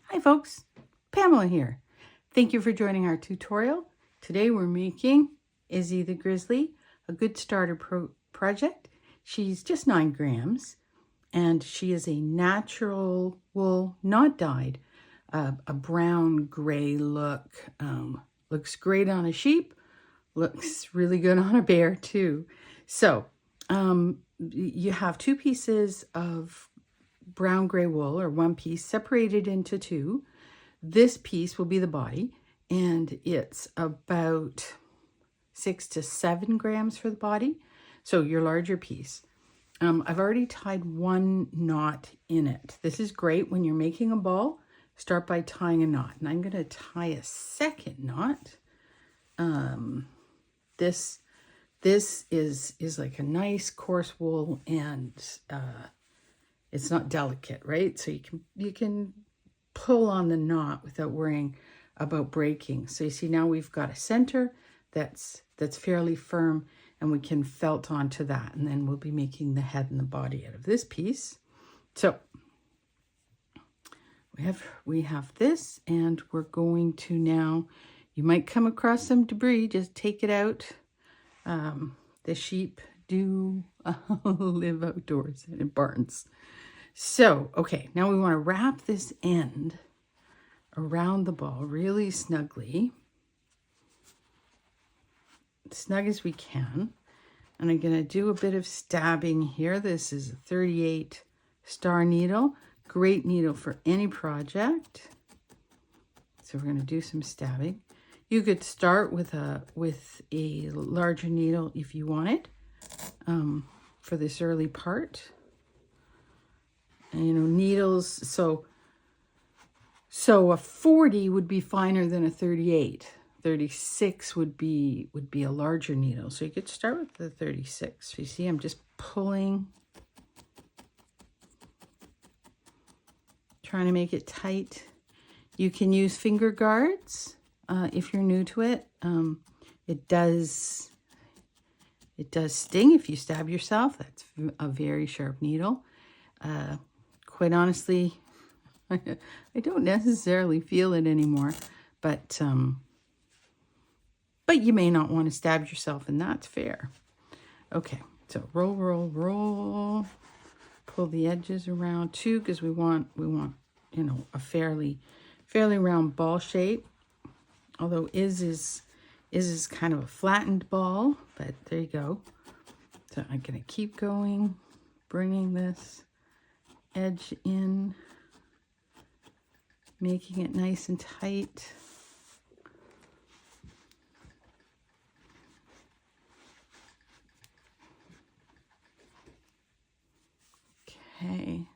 Hi folks, Pamela here. Thank you for joining our tutorial. Today we're making Izzy the Grizzly, a good starter project. She's just 9 grams and she is a natural wool, not dyed, a brown gray look. Looks great on a sheep, looks really good on a bear too. So you have 2 pieces of brown gray wool, or 1 piece separated into 2. This piece will be the body, and it's about 6 to 7 grams for the body, so your larger piece. I've already tied 1 knot in it. This is great when you're making a ball. Start by tying a knot, and I'm going to tie a second knot. This is like a nice coarse wool, and it's not delicate, right? So you can pull on the knot without worrying about breaking. So you see now we've got a center that's fairly firm, and we can felt onto that, and then we'll be making the head and the body out of this piece. So we have this, and we're going to now, you might come across some debris, just take it out. The sheep do live outdoors and in barns. So, okay, now we want to wrap this end around the ball really snugly, snug as we can. And I'm going to do a bit of stabbing here. This is a 38 star needle, great needle for any project. So we're going to do some stabbing. You could start with a larger needle if you wanted for this early part. And, you know, needles, so a 40 would be finer than a 38. 36 would be a larger needle. So you could start with the 36. You see, I'm just pulling, trying to make it tight. You can use finger guards if you're new to it. It does sting if you stab yourself. That's a very sharp needle. Quite honestly, I don't necessarily feel it anymore, but you may not want to stab yourself, and that's fair. Okay, so roll, roll, roll. Pull the edges around too, because we want you know, a fairly round ball shape. Although Iz's is kind of a flattened ball, but there you go. So I'm gonna keep going, bringing this edge in, making it nice and tight. Okay,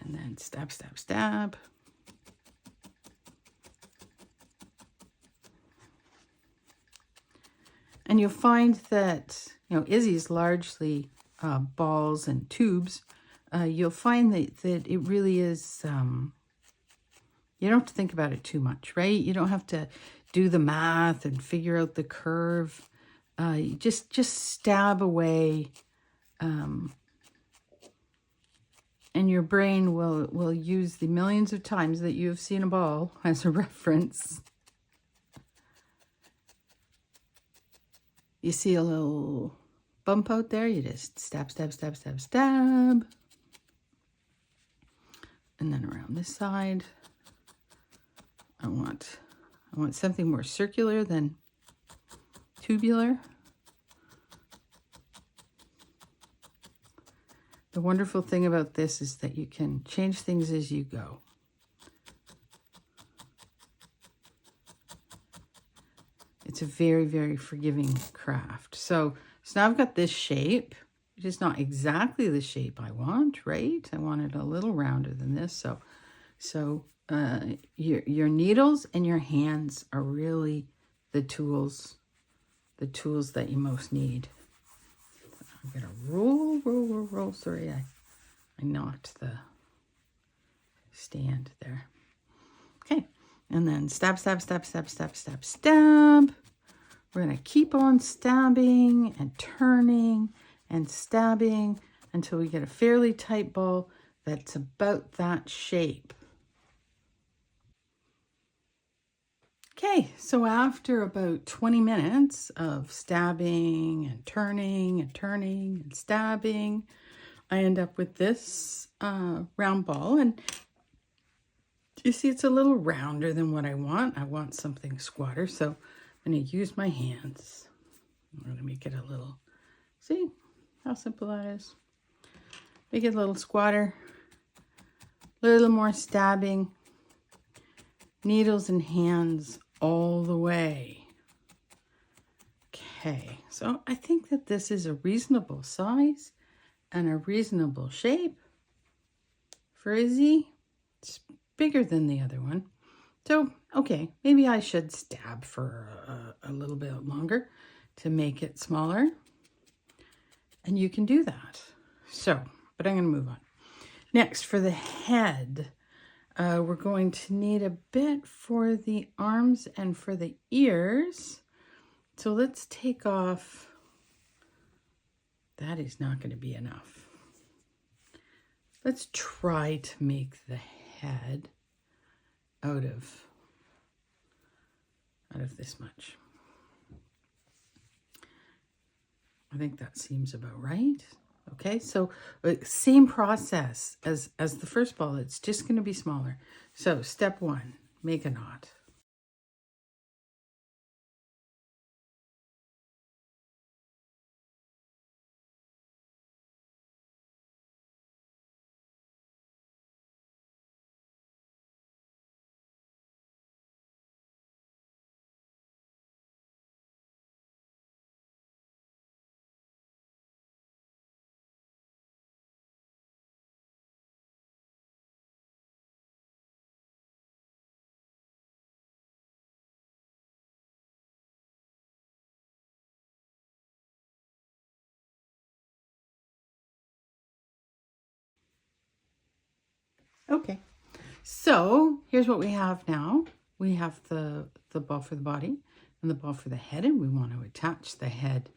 and then stab, stab, stab. And you'll find that, you know, Izzy's largely balls and tubes. You'll find that it really is, you don't have to think about it too much, right? You don't have to do the math and figure out the curve. You just stab away, and your brain will use the millions of times that you've seen a ball as a reference. You see a little bump out there, you just stab, stab, stab, stab, stab. And then around this side, I want something more circular than tubular. The wonderful thing about this is that you can change things as you go. It's a very, very forgiving craft. So now I've got this shape, which is not exactly the shape I want, right? I want it a little rounder than this. So your needles and your hands are really the tools that you most need. I'm gonna roll, roll, roll, roll. Sorry, I knocked the stand there. Okay, and then stab, stab, stab, stab, stab, stab, stab. We're gonna keep on stabbing and turning and stabbing until we get a fairly tight ball that's about that shape. Okay, so after about 20 minutes of stabbing and turning and turning and stabbing, I end up with this round ball. And you see it's a little rounder than what I want. I want something squatter, so I'm going to use my hands. I'm going to make it a little, see how simple that is? Make it a little squatter, a little more stabbing, needles and hands all the way. Okay, so I think that this is a reasonable size and a reasonable shape for Izzy. It's bigger than the other one. So, okay, maybe I should stab for a little bit longer to make it smaller. And you can do that. So, but I'm going to move on. Next, for the head, we're going to need a bit for the arms and for the ears. So let's take off. That is not going to be enough. Let's try to make the head out of this much. I think that seems about right. Okay, so same process as the first ball. It's just going to be smaller. So step 1, make a knot. Okay, so here's what we have now. We have the ball for the body and the ball for the head, and we want to attach the head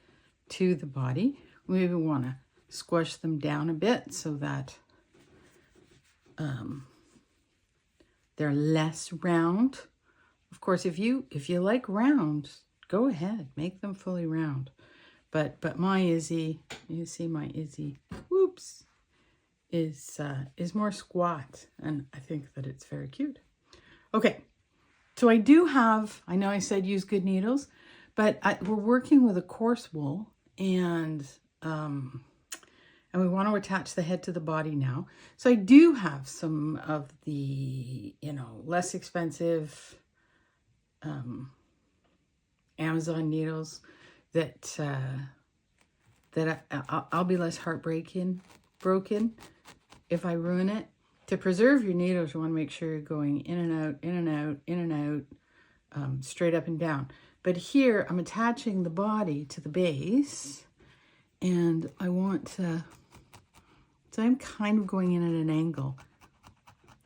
to the body. We maybe want to squish them down a bit so that they're less round. Of course, if you like round, go ahead, make them fully round. But my Izzy, you see my Izzy, whoops, is more squat, and I think that it's very cute. Okay, so I do have, I know I said use good needles, but we're working with a coarse wool, and we want to attach the head to the body now. So I do have some of the, less expensive Amazon needles that I'll be less broken if I ruin it. To preserve your needles, you want to make sure you're going in and out, in and out, in and out, straight up and down. But here I'm attaching the body to the base, and I want to, so I'm kind of going in at an angle,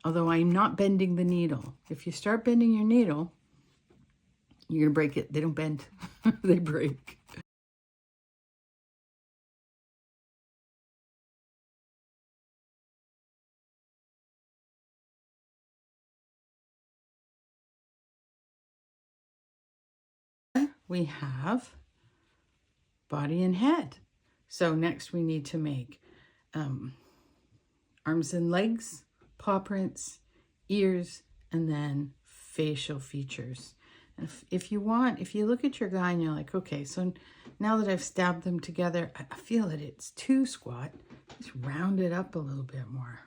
although I'm not bending the needle. If you start bending your needle, you're going to break it. They don't bend, they break. We have body and head. So next we need to make arms and legs, paw prints, ears, and then facial features. And if you look at your guy and you're like, okay, so now that I've stabbed them together, I feel that it's too squat. Just round it up a little bit more,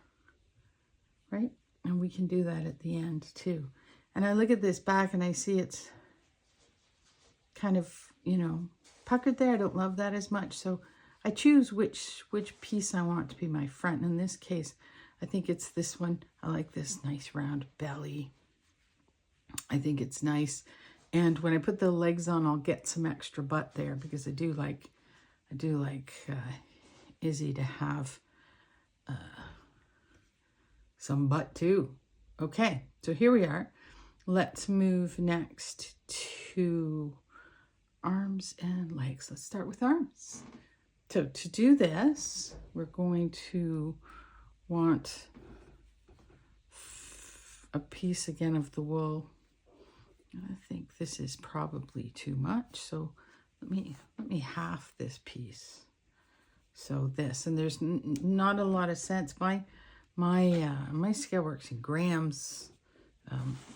right? And we can do that at the end too. And I look at this back and I see it's kind of, puckered there. I don't love that as much. So I choose which piece I want to be my front. In this case, I think it's this one. I like this nice round belly. I think it's nice. And when I put the legs on, I'll get some extra butt there because I do like Izzy to have some butt too. Okay, so here we are. Let's move next to arms and legs. Let's start with arms. So to do this, we're going to want a piece again of the wool I think this is probably too much, so let me half this piece. So this, and there's not a lot of sense. My scale works in grams,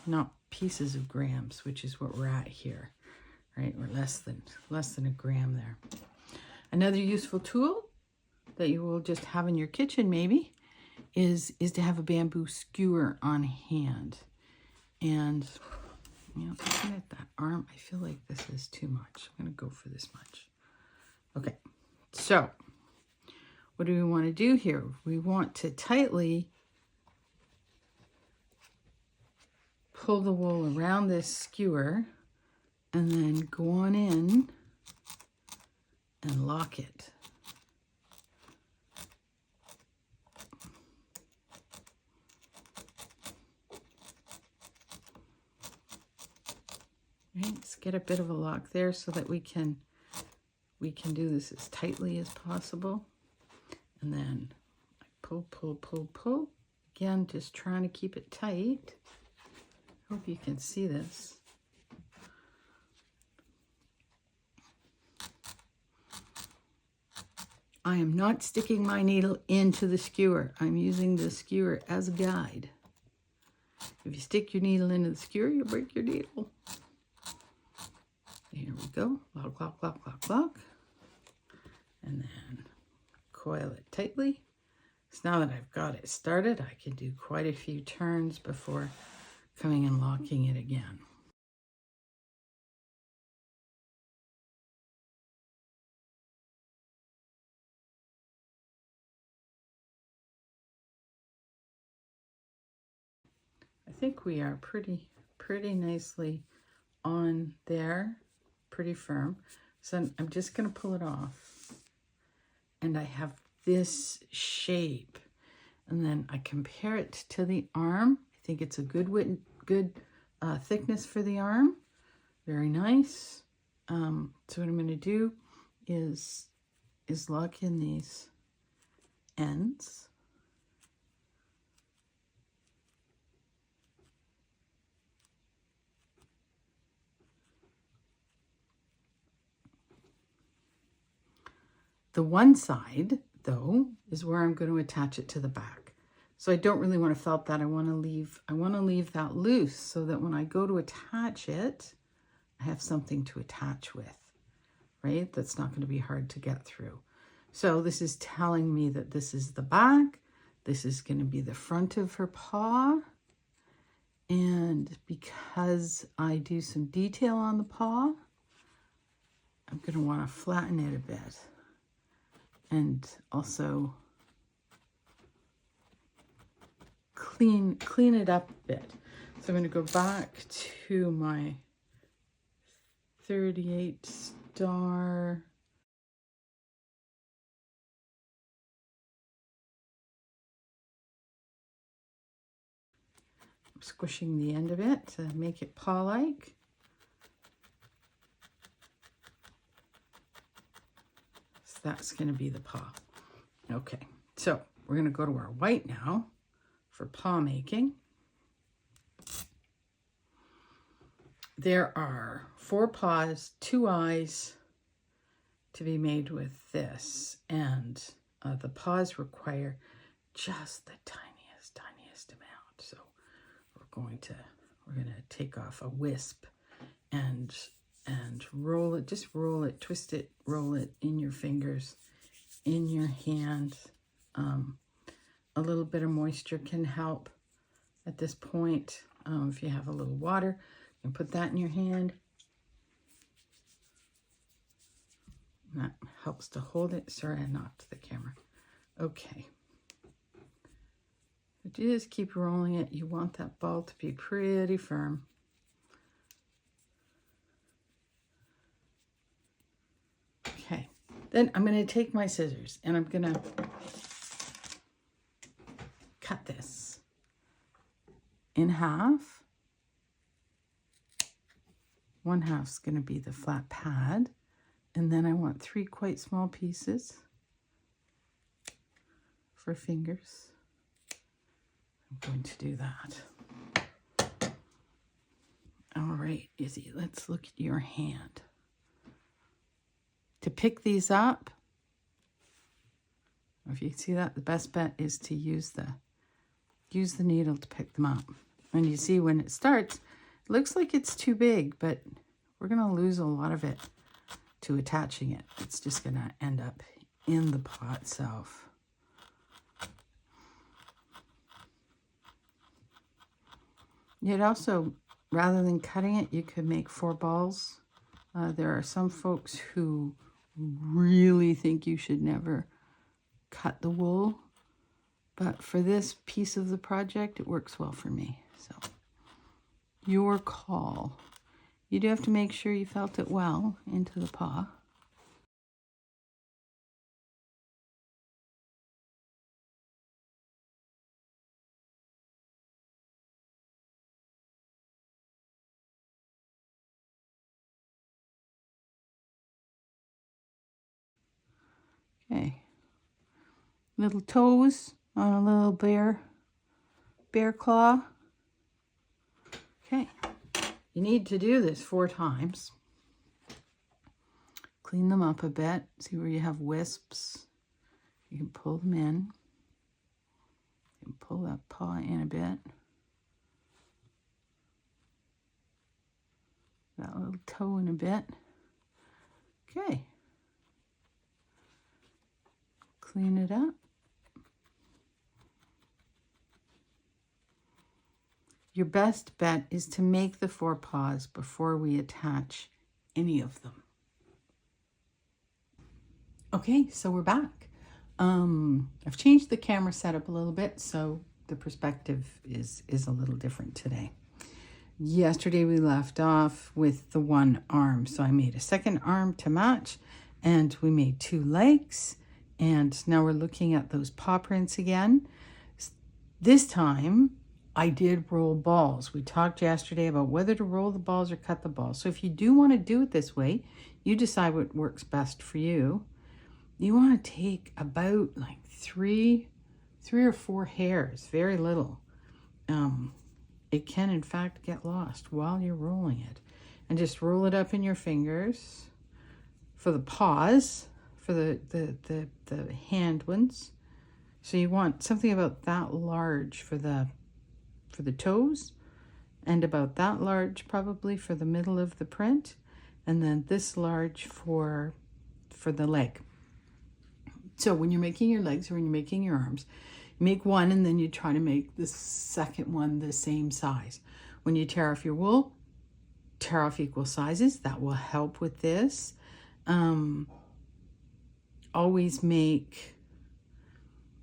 not pieces of grams, which is what we're at here, right? We're less than a gram there. Another useful tool that you will just have in your kitchen maybe is to have a bamboo skewer on hand. And you know, looking at that arm, I feel like this is too much. I'm going to go for this much. Okay, so what do we want to do here? We want to tightly pull the wool around this skewer and then go on in and lock it. Right, let's get a bit of a lock there so that we can do this as tightly as possible. And then I pull, pull, pull, pull. Again, just trying to keep it tight. Hope you can see this. I am not sticking my needle into the skewer. I'm using the skewer as a guide. If you stick your needle into the skewer, you'll break your needle. Here we go. Lock, lock, lock, lock, lock. And then coil it tightly. So now that I've got it started, I can do quite a few turns before coming and locking it again. I think we are pretty nicely on there, pretty firm. So I'm just going to pull it off. And I have this shape. And then I compare it to the arm. I think it's a good thickness for the arm. Very nice. So what I'm going to do is lock in these ends. The one side, though, is where I'm going to attach it to the back. So I don't really want to felt that. I want to leave that loose so that when I go to attach it, I have something to attach with, right? That's not going to be hard to get through. So this is telling me that this is the back. This is going to be the front of her paw. And because I do some detail on the paw, I'm going to want to flatten it a bit. And also clean it up a bit. So I'm going to go back to my 38 star. I'm squishing the end of it to make it paw-like. So that's going to be the paw. Okay, so we're going to go to our white now for paw making. There are 4 paws, 2 eyes to be made with this, and the paws require just the tiniest amount. So we're going to take off a wisp and roll it, just roll it, twist it, roll it in your fingers, in your hand. A little bit of moisture can help at this point. If you have a little water, you can put that in your hand. And that helps to hold it. Sorry, I knocked the camera. Okay. So just keep rolling it. You want that ball to be pretty firm. Okay. Then I'm going to take my scissors and I'm going to cut this in half. 1/2 is going to be the flat pad. And then I want 3 quite small pieces for fingers. I'm going to do that. All right, Izzy, let's look at your hand. To pick these up, if you can see that, the best bet is to use the needle to pick them up. And you see when it starts, it looks like it's too big, but we're going to lose a lot of it to attaching it. It's just going to end up in the pot itself. You'd also, rather than cutting it, you could make 4 balls. There are some folks who really think you should never cut the wool, but for this piece of the project, it works well for me. So, your call. You do have to make sure you felt it well into the paw. Okay. Little toes on a little bear claw. Okay. You need to do this 4 times. Clean them up a bit. See where you have wisps. You can pull them in. You can pull that paw in a bit. That little toe in a bit. Okay. Clean it up. Your best bet is to make the 4 paws before we attach any of them. Okay, so we're back. I've changed the camera setup a little bit, so the perspective is a little different today. Yesterday we left off with the 1 arm, so I made a 2nd arm to match, and we made 2 legs, and now we're looking at those paw prints again. This time I did roll balls. We talked yesterday about whether to roll the balls or cut the balls. So if you do want to do it this way, you decide what works best for you. You want to take about like 3 or 4 hairs, very little. It can in fact get lost while you're rolling it. And just roll it up in your fingers for the paws, for the hand ones. So you want something about that large for the toes, and about that large probably for the middle of the print, and then this large for the leg. So when you're making your legs or when you're making your arms, make 1 and then you try to make the 2nd one the same size. When you tear off your wool, tear off equal sizes. That will help with this. Always make,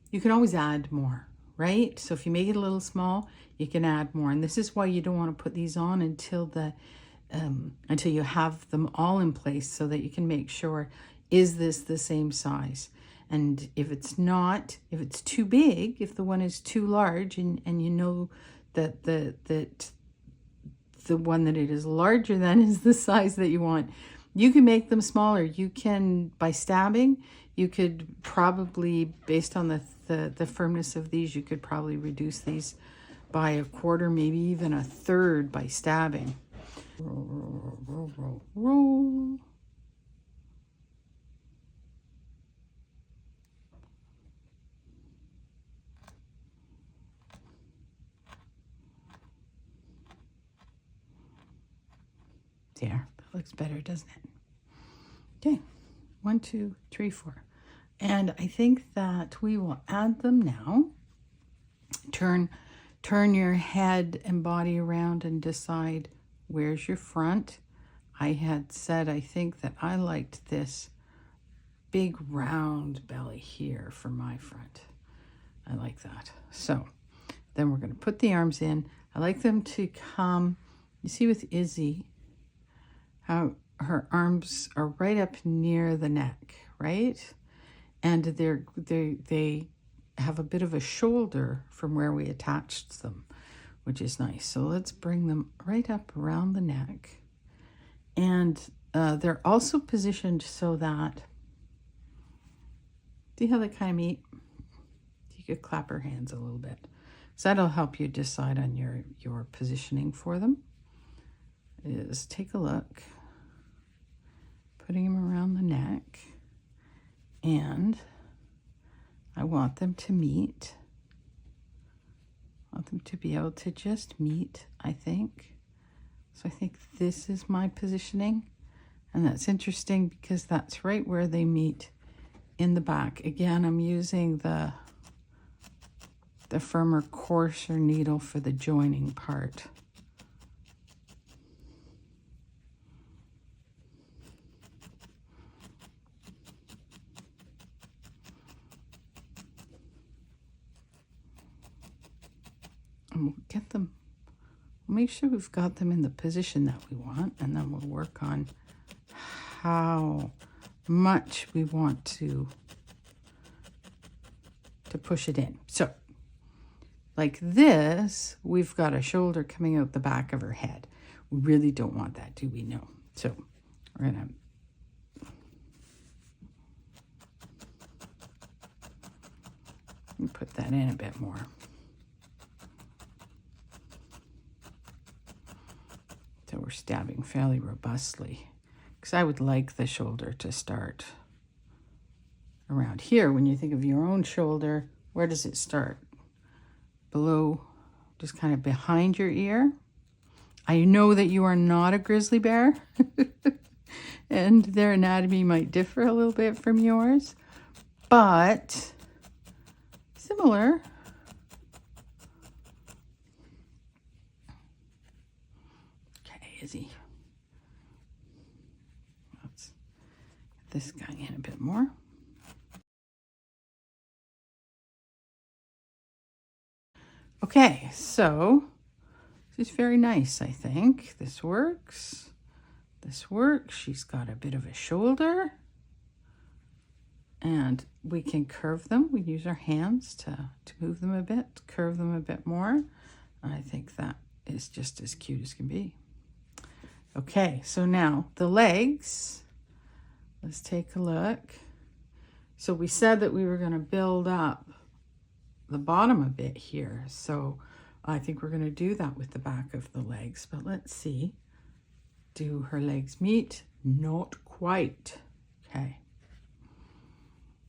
you can always add more, right? So if you make it a little small, you can add more. And this is why you don't want to put these on until you have them all in place, so that you can make sure, is this the same size? And if it's not, if it's too big, if the one is too large, and you know that the one that it is larger than is the size that you want, you can make them smaller. You can, by stabbing, you could probably, based on the firmness of these, you could probably reduce these by 1/4, maybe even 1/3 by stabbing. Roll, roll, roll, roll, roll. There, that looks better, doesn't it? Okay, 1, 2, 3, 4. And I think that we will add them now. Turn your head and body around and decide where's your front. I had said, I think that I liked this big round belly here for my front. I like that. So then we're going to put the arms in. I like them to come, you see with Izzy, how her arms are right up near the neck, right? And they have a bit of a shoulder from where we attached them, which is nice. So let's bring them right up around the neck. And they're also positioned so that, see how they kind of meet? You could clap her hands a little bit. So that'll help you decide on your positioning for them. is take a look, putting them around the neck, and I want them to meet. I want them to be able to just meet, I think. So I think this is my positioning, and that's interesting because that's right where they meet in the back. Again, I'm using the firmer, coarser needle for the joining part. And we'll get them, make sure we've got them in the position that we want, and then we'll work on how much we want to push it in. So like this, we've got a shoulder coming out the back of her head. We really don't want that, do we? No. So we're gonna put that in a bit more. So we're stabbing fairly robustly, because I would like the shoulder to start around here. When you think of your own shoulder, where does it start? Below, just kind of behind your ear. I know that you are not a grizzly bear and their anatomy might differ a little bit from yours, but similar. Okay, Izzy. Let's get this guy in a bit more. Okay, so this is very nice, I think. This works. This works. She's got a bit of a shoulder. And we can curve them. We use our hands to move them a bit, curve them a bit more. I think that is just as cute as can be. Okay, so now the legs. Let's take a look. So we said that we were going to build up the bottom a bit here. So I think we're going to do that with the back of the legs. But let's see. Do her legs meet? Not quite. Okay.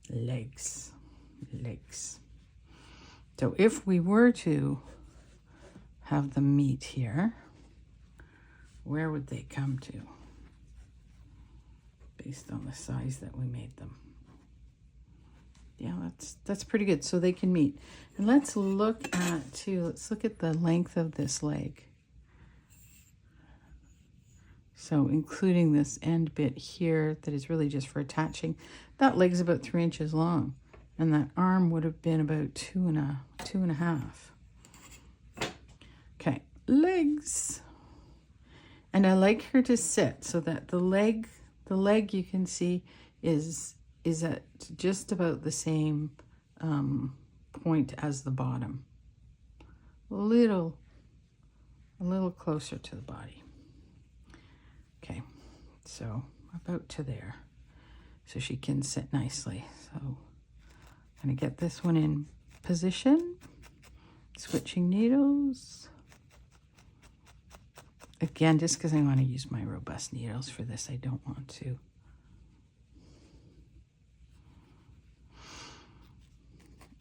Legs. So if we were to have them meet here, where would they come to? Based on the size that we made them. Yeah, that's pretty good. So they can meet. And let's look at the length of this leg. So including this end bit here that is really just for attaching. That leg's about 3 inches long. And that arm would have been about two and a half. Okay, legs. And I like her to sit so that the leg you can see is at just about the same point as the bottom. A little closer to the body. Okay, so about to there. So she can sit nicely. So I'm gonna get this one in position, switching needles. Again, just because I want to use my robust needles for this, I don't want to.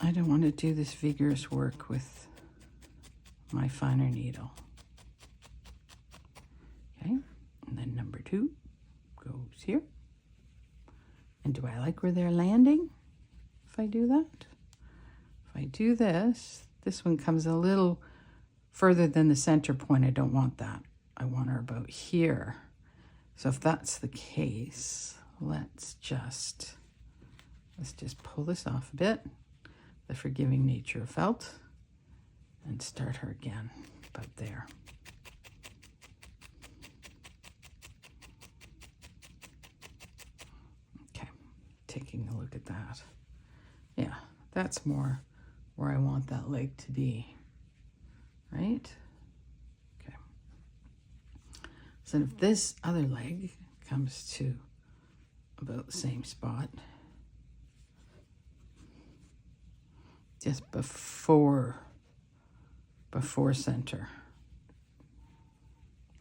I don't want to do this vigorous work with my finer needle. Okay, and then number 2 goes here. And do I like where they're landing if I do that? If I do this, this one comes a little further than the center point. I don't want that. I want her about here. So if that's the case, let's just pull this off a bit, the forgiving nature of felt, and start her again about there. Okay, taking a look at that. Yeah, that's more where I want that leg to be, right? So if this other leg comes to about the same spot, just before center,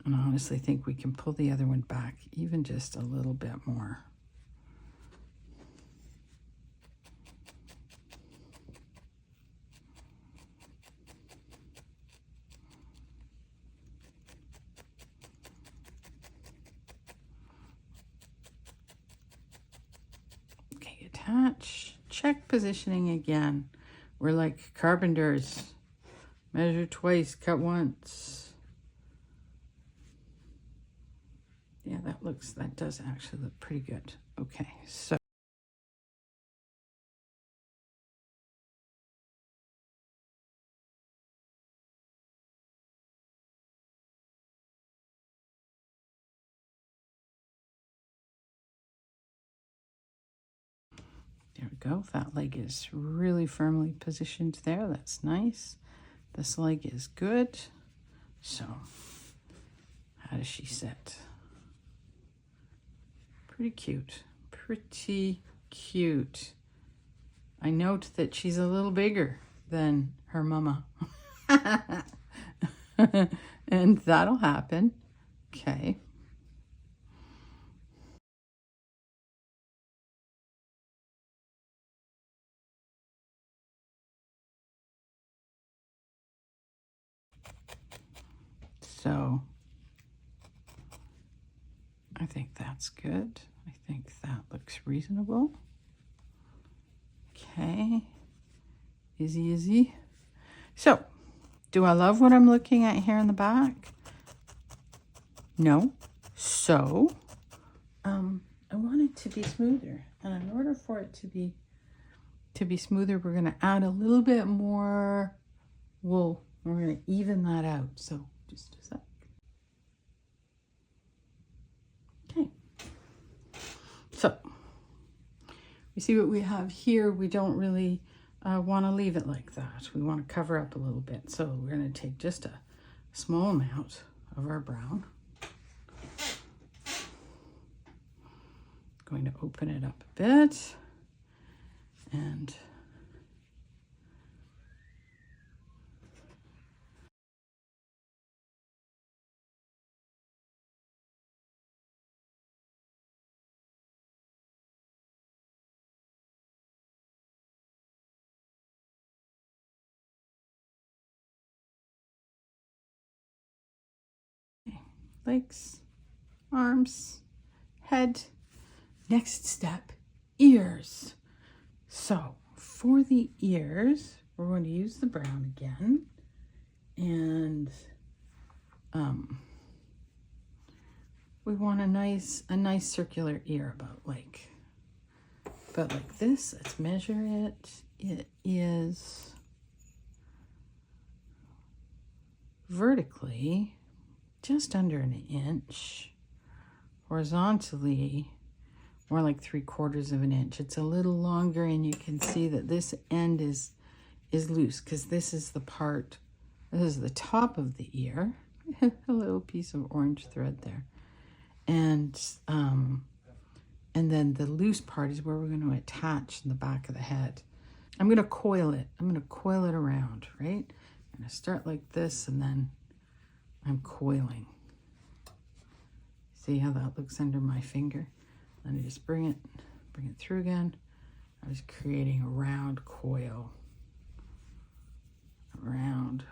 And I honestly think we can pull the other one back even just a little bit more. Okay, attach, check positioning again. We're like carpenters. Measure twice, cut once. Yeah, that does actually look pretty good. Okay, so there we go. That leg is really firmly positioned there. That's nice. This leg is good. So, how does she sit? Pretty cute. Pretty cute. I note that she's a little bigger than her mama. And that'll happen. Okay. So I think that's good. I think that looks reasonable. Okay. Izzy. So, do I love what I'm looking at here in the back? No. So, I want it to be smoother. And in order for it to be smoother, we're going to add a little bit more wool. We're going to even that out. So, just a sec. Okay. So, you see what we have here? We don't really want to leave it like that. We want to cover up a little bit. So we're going to take just a small amount of our brown. Going to open it up a bit. And legs, arms, head. Next step, ears. So for the ears, we're going to use the brown again. And we want a nice circular ear about like this. Let's measure it. It is vertically just under an inch, horizontally more like 3/4 of an inch. It's a little longer, and you can see that this end is loose because this is the part, this is the top of the ear. A little piece of orange thread there. And then the loose part is where we're going to attach in the back of the head. I'm going to coil it. I'm going to coil it around, right? I'm going to start like this, and then I'm coiling. See how that looks under my finger? Let me just bring it through again. I was creating a round coil. Around.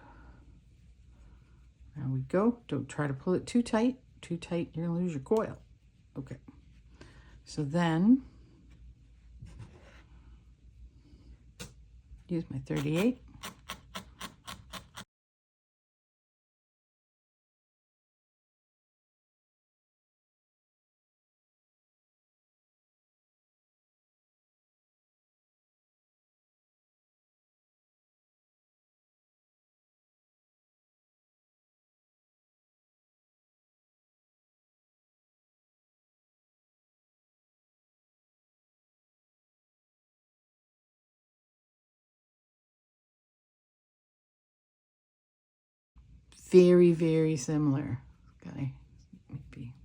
There we go. Don't try to pull it too tight. Too tight, you're gonna lose your coil. Okay. So then, use my 38. Very, very similar. Okay, maybe.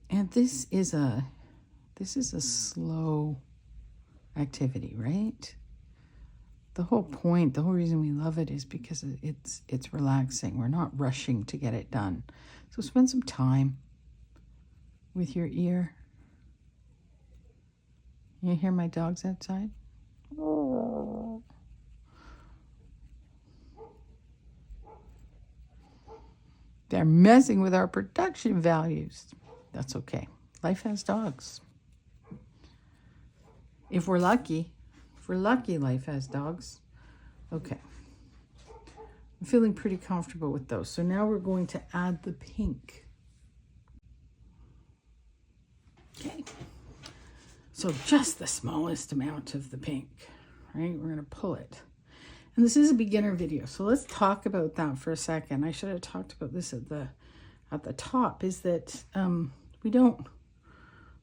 And this is a slow activity, right? the whole point, the whole reason we love it is because it's relaxing. We're not rushing to get it done. So spend some time with your ear. You hear my dogs outside? Oh. They're messing with our production values. That's okay. Life has dogs. If we're lucky, life has dogs. Okay. I'm feeling pretty comfortable with those. So now we're going to add the pink. Okay. So just the smallest amount of the pink, right? We're going to pull it. And this is a beginner video, so let's talk about that for a second. I should have talked about this at the top, is that we don't,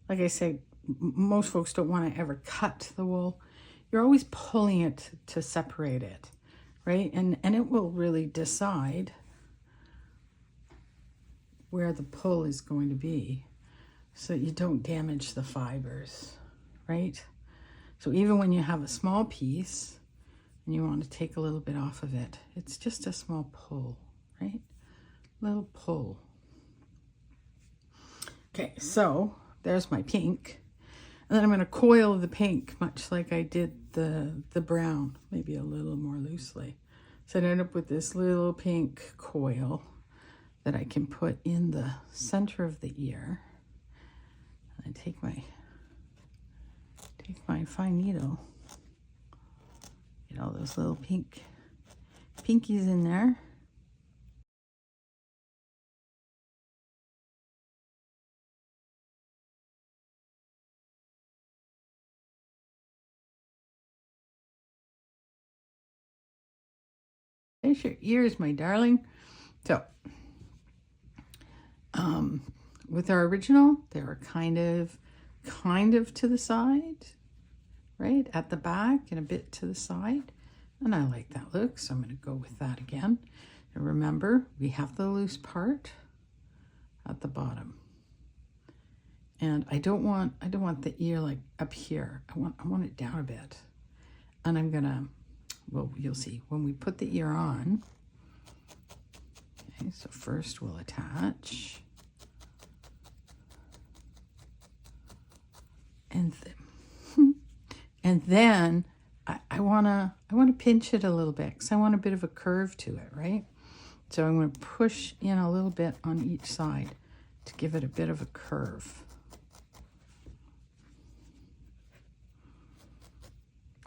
like I say, most folks don't want to ever cut the wool. You're always pulling it to separate it, right? And it will really decide where the pull is going to be so that you don't damage the fibers, right? So even when you have a small piece and you want to take a little bit off of it, it's just a small pull, right? Little pull. Okay, so there's my pink. And then I'm going to coil the pink, much like I did the brown, maybe a little more loosely. So I end up with this little pink coil that I can put in the center of the ear. And I take my fine needle, get all those little pinkies in there. There's your ears, my darling. So, with our original, they were kind of to the side, right? At the back and a bit to the side. And I like that look, so I'm going to go with that again. And remember, we have the loose part at the bottom. And I don't want the ear like up here. I want it down a bit. And I'm going to, well, you'll see when we put the ear on. Okay, so first we'll attach. And then I wanna pinch it a little bit because I want a bit of a curve to it, right? So I'm going to push in a little bit on each side to give it a bit of a curve.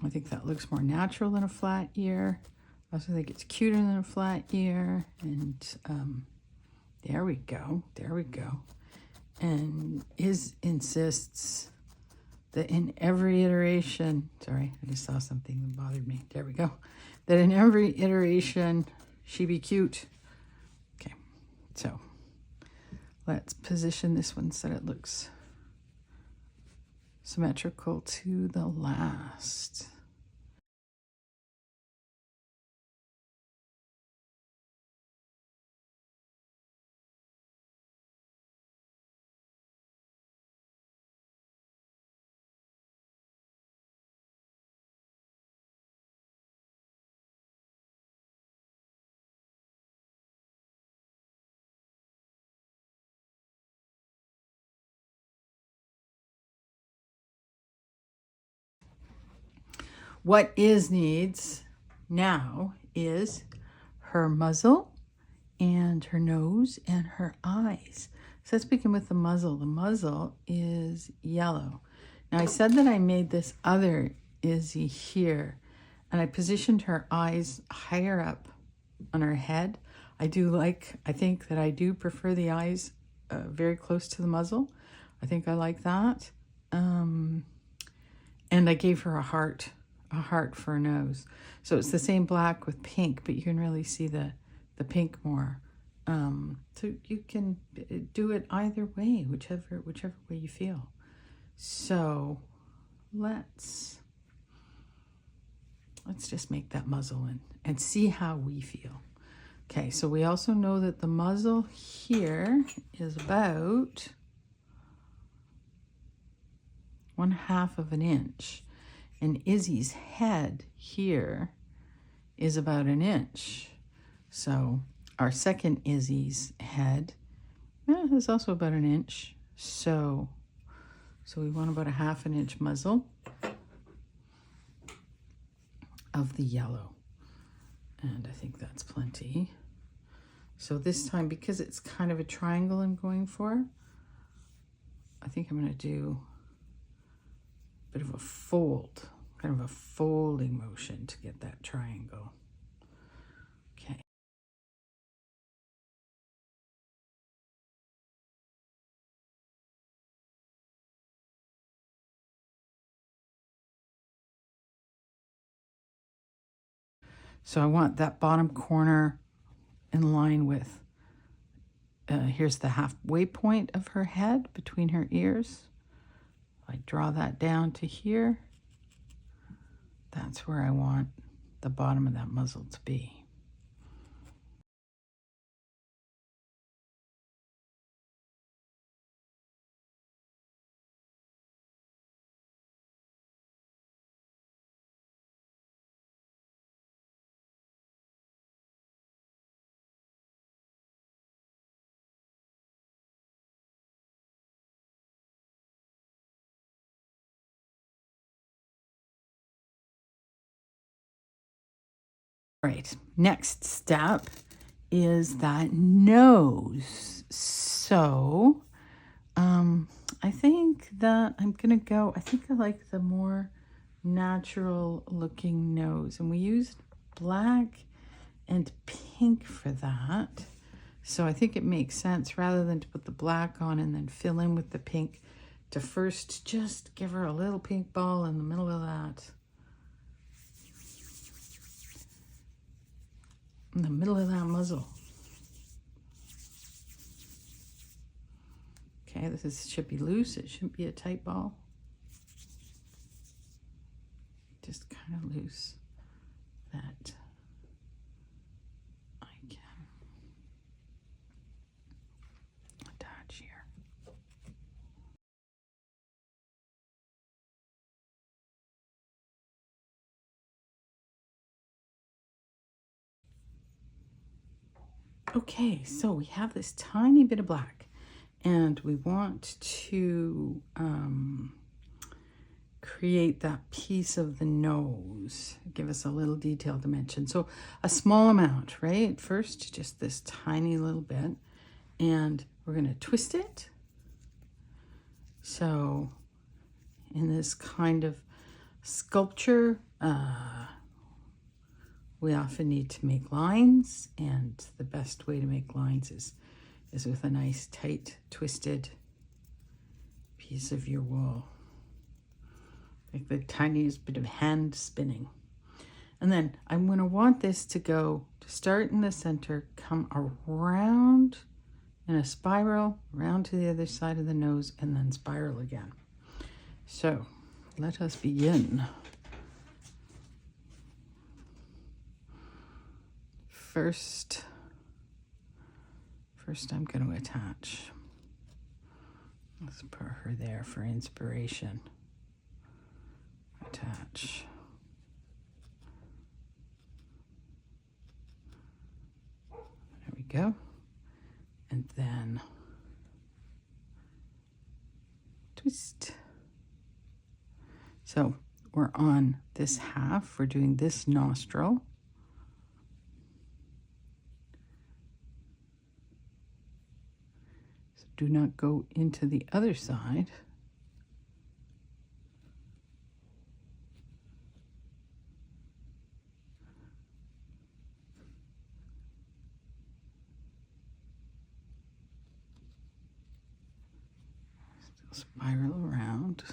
I think that looks more natural than a flat ear. I also think it's cuter than a flat ear. And there we go. There we go. And Iz insists that in every iteration, sorry, I just saw something that bothered me. There we go. That in every iteration, she be cute. Okay, so let's position this one so that it looks symmetrical to the last. What Iz needs now is her muzzle and her nose and her eyes. So let's begin with the muzzle. The muzzle is yellow. Now I said that I made this other Izzy here and I positioned her eyes higher up on her head. I think that I do prefer the eyes very close to the muzzle. I think I like that. And I gave her a heart for a nose. So it's the same black with pink, but you can really see the pink more. So you can do it either way, whichever way you feel. So let's just make that muzzle and see how we feel. Okay, so we also know that the muzzle here is about 1/2 of an inch. And Izzy's head here is about 1 inch. So our second Izzy's head is also about 1 inch. So we want about a 1/2 inch muzzle of the yellow. And I think that's plenty. So this time, because it's kind of a triangle I'm going for, I think I'm going to do a bit of a fold, kind of a folding motion to get that triangle. Okay. So I want that bottom corner in line with, here's the halfway point of her head between her ears. I draw that down to here. That's where I want the bottom of that muzzle to be. Right, next step is that nose. So I think that I'm gonna go, I think I like the more natural looking nose, and we used black and pink for that. So I think it makes sense, rather than to put the black on and then fill in with the pink, to first just give her a little pink ball in the middle of that. In the middle of that muzzle. Okay, should be loose. It shouldn't be a tight ball. Just kind of loose that I can attach here. Okay, so we have this tiny bit of black, and we want to create that piece of the nose, give us a little detail dimension. So a small amount, right? First, just this tiny little bit, and we're going to twist it. So in this kind of sculpture, we often need to make lines, and the best way to make lines is with a nice tight twisted piece of your wool, like the tiniest bit of hand spinning. And then I'm going to want this to start in the center, come around in a spiral, around to the other side of the nose, and then spiral again. So let us begin. First I'm going to attach. Let's put her there for inspiration. Attach. There we go. And then twist. So we're on this half. We're doing this nostril. So do not go into the other side. Spiral around,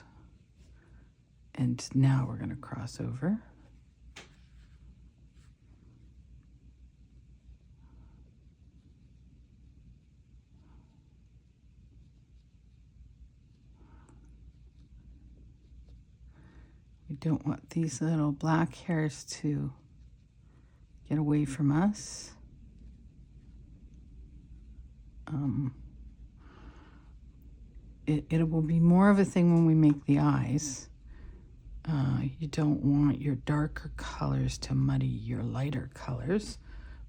and now we're going to cross over. We don't want these little black hairs to get away from us. It will be more of a thing when we make the eyes. You don't want your darker colors to muddy your lighter colors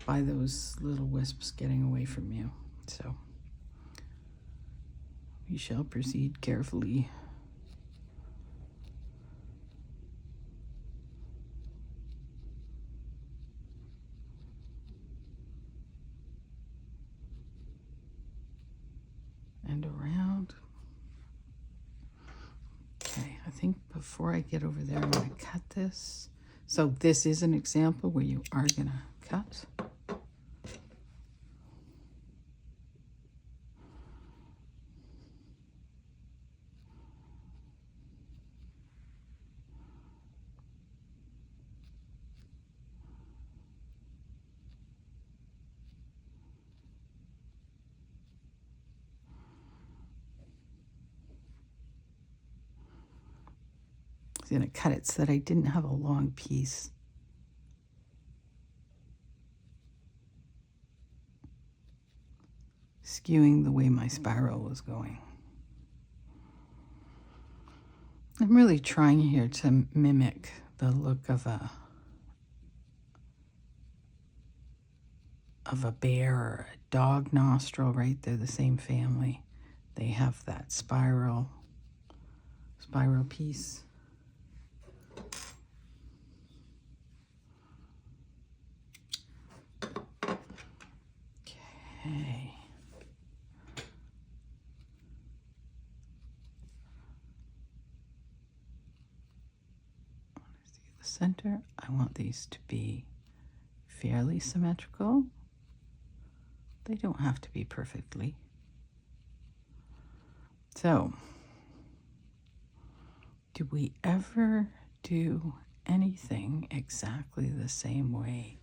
by those little wisps getting away from you. So we shall proceed carefully. And around. Okay, I think before I get over there, I'm going to cut this. So this is an example where you are going to cut. I was going to cut it so that I didn't have a long piece. Skewing the way my spiral was going. I'm really trying here to mimic the look of a bear or a dog nostril, right? They're the same family. They have that spiral piece. Okay. See the center. I want these to be fairly symmetrical. They don't have to be perfectly. So, do we ever do anything exactly the same way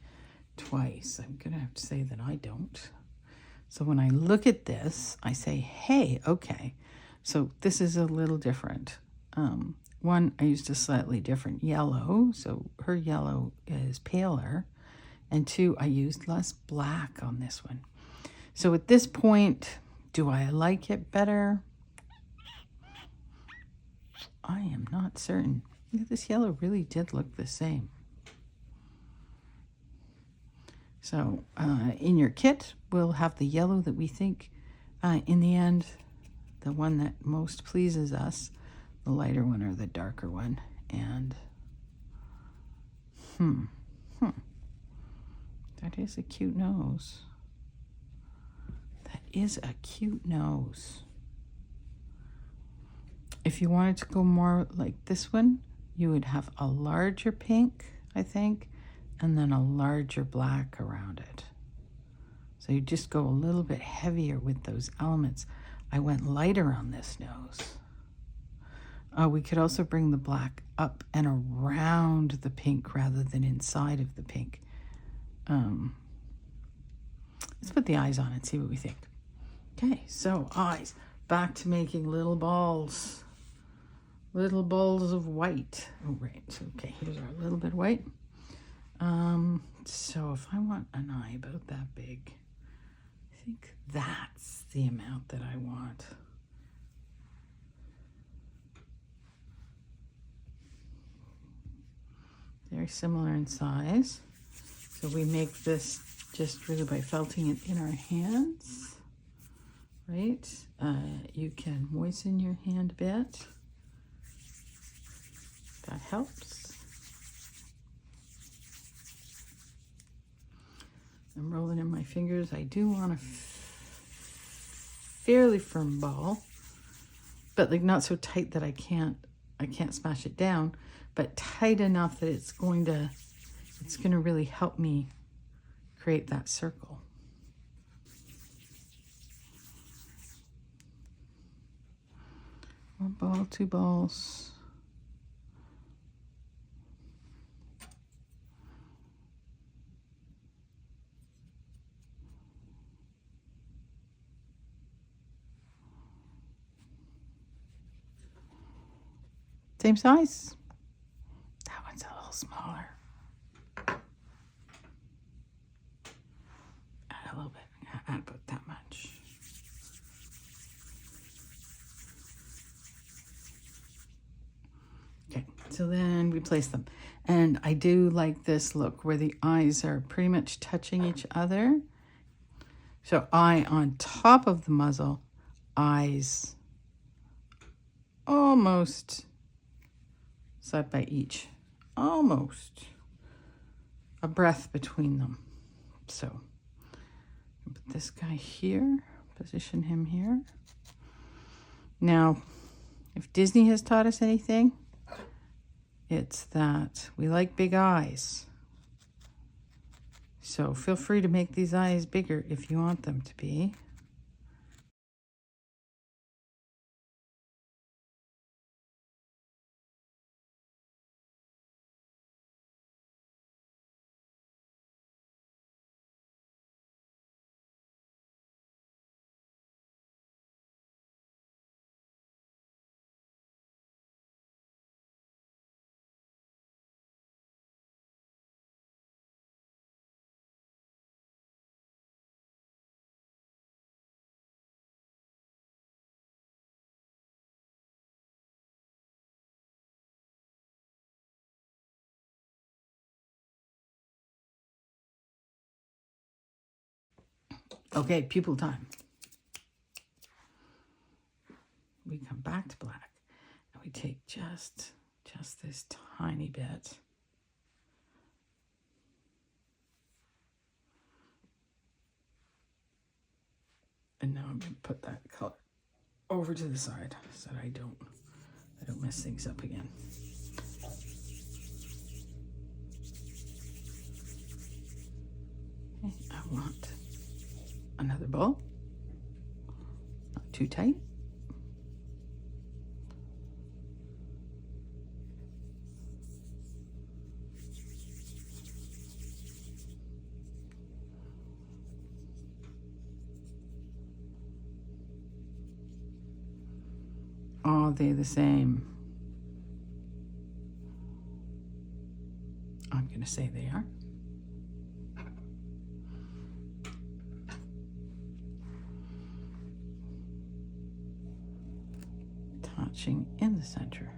twice? I'm going to have to say that I don't. So when I look at this, I say, hey, okay, so this is a little different. One, I used a slightly different yellow, so her yellow is paler. And two, I used less black on this one. So at this point, do I like it better? I am not certain. This yellow really did look the same. So in your kit, we'll have the yellow that we think, in the end, the one that most pleases us, the lighter one or the darker one. And, that is a cute nose. That is a cute nose. If you wanted to go more like this one, you would have a larger pink, I think, and then a larger black around it. So you just go a little bit heavier with those elements. I went lighter on this nose. We could also bring the black up and around the pink rather than inside of the pink. Let's put the eyes on and see what we think. Okay, so eyes. Back to making little balls. Little balls of white. Oh, right. Okay, here's our little bit of white. So if I want an eye about that big, I think that's the amount that I want. Very similar in size. So we make this just really by felting it in our hands, right? You can moisten your hand a bit. That helps. I'm rolling in my fingers. I do want a fairly firm ball, but like not so tight that I can't smash it down, but tight enough that it's going to really help me create that circle. One ball, two balls. Same size. That one's a little smaller. Add a little bit. Add about that much. Okay, So then we place them. And I do like this look where the eyes are pretty much touching each other. So eye on top of the muzzle, eyes almost side by each. Almost a breath between them. So put this guy here, position him here. Now, if Disney has taught us anything, it's that we like big eyes. So feel free to make these eyes bigger if you want them to be. Okay, pupil time. We come back to black and we take just this tiny bit. And now I'm going to put that color over to the side so that I don't mess things up again. Okay, I want another bowl, not too tight. Are they the same? I'm going to say they are. Touching in the center.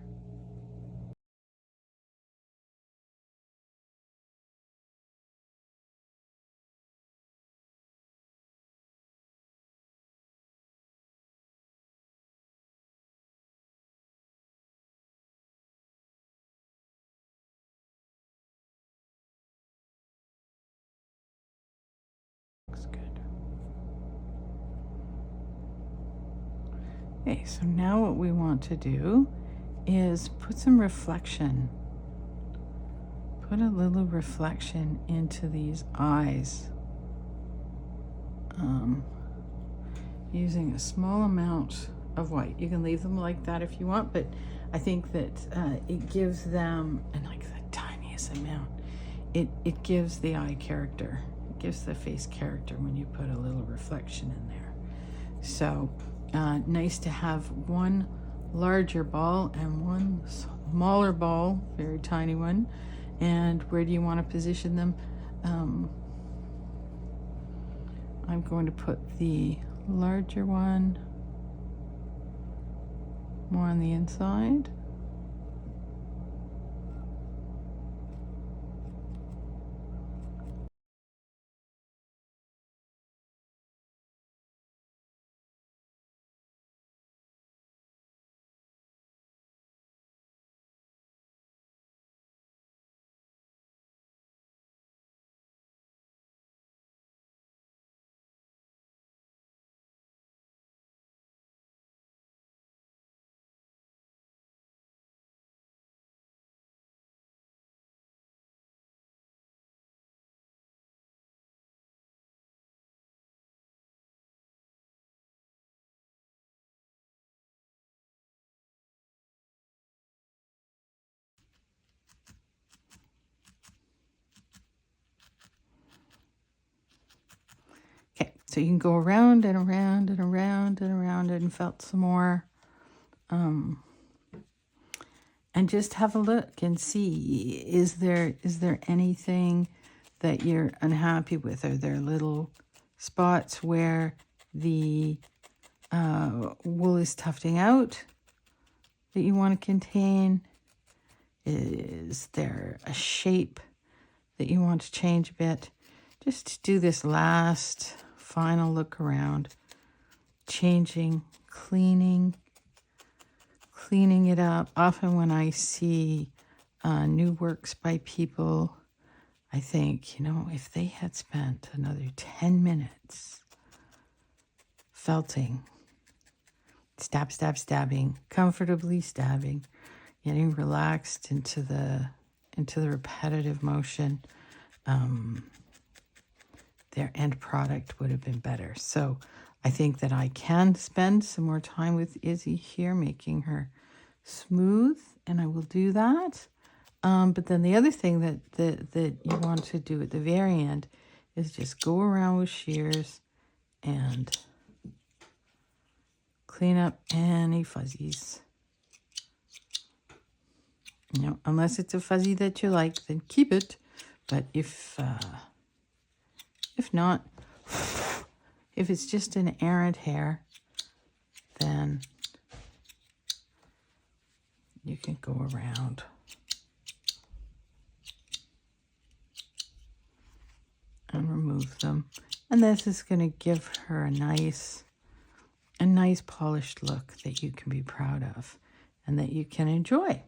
Looks good. Okay, so now what we want to do is put some reflection. Put a little reflection into these eyes. Using a small amount of white. You can leave them like that if you want, but I think that it gives them, and like the tiniest amount, it gives the eye character. It gives the face character when you put a little reflection in there. So nice to have one larger ball and one smaller ball, very tiny one. And where do you want to position them? I'm going to put the larger one more on the inside. Okay, so you can go around and around and around and around and felt some more. And just have a look and see, is there anything that you're unhappy with? Are there little spots where the wool is tufting out that you want to contain? Is there a shape that you want to change a bit? Just do this last final look around, changing, cleaning it up. Often when I see new works by people, I think, if they had spent another 10 minutes felting, stabbing, comfortably stabbing, getting relaxed into the repetitive motion, their end product would have been better. So I think that I can spend some more time with Izzy here, making her smooth, and I will do that. But then the other thing that you want to do at the very end is just go around with shears and clean up any fuzzies. Unless it's a fuzzy that you like, then keep it. But if not, if it's just an errant hair, then you can go around. And remove them. And this is going to give her a nice polished look that you can be proud of and that you can enjoy.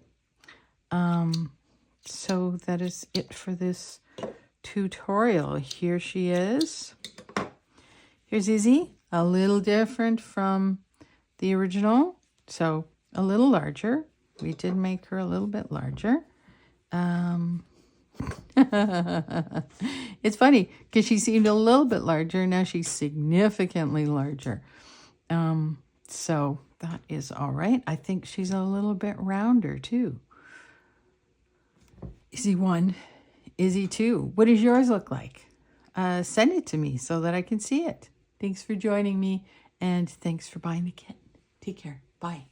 So that is it for this tutorial. Here she is. Here's Izzy, a little different from the original, so a little larger. We did make her a little bit larger. It's funny because she seemed a little bit larger. Now she's significantly larger. So that is all right. I think she's a little bit rounder too. Izzy 1, Izzy 2. What does yours look like? Send it to me so that I can see it. Thanks for joining me, and thanks for buying the kit. Take care. Bye.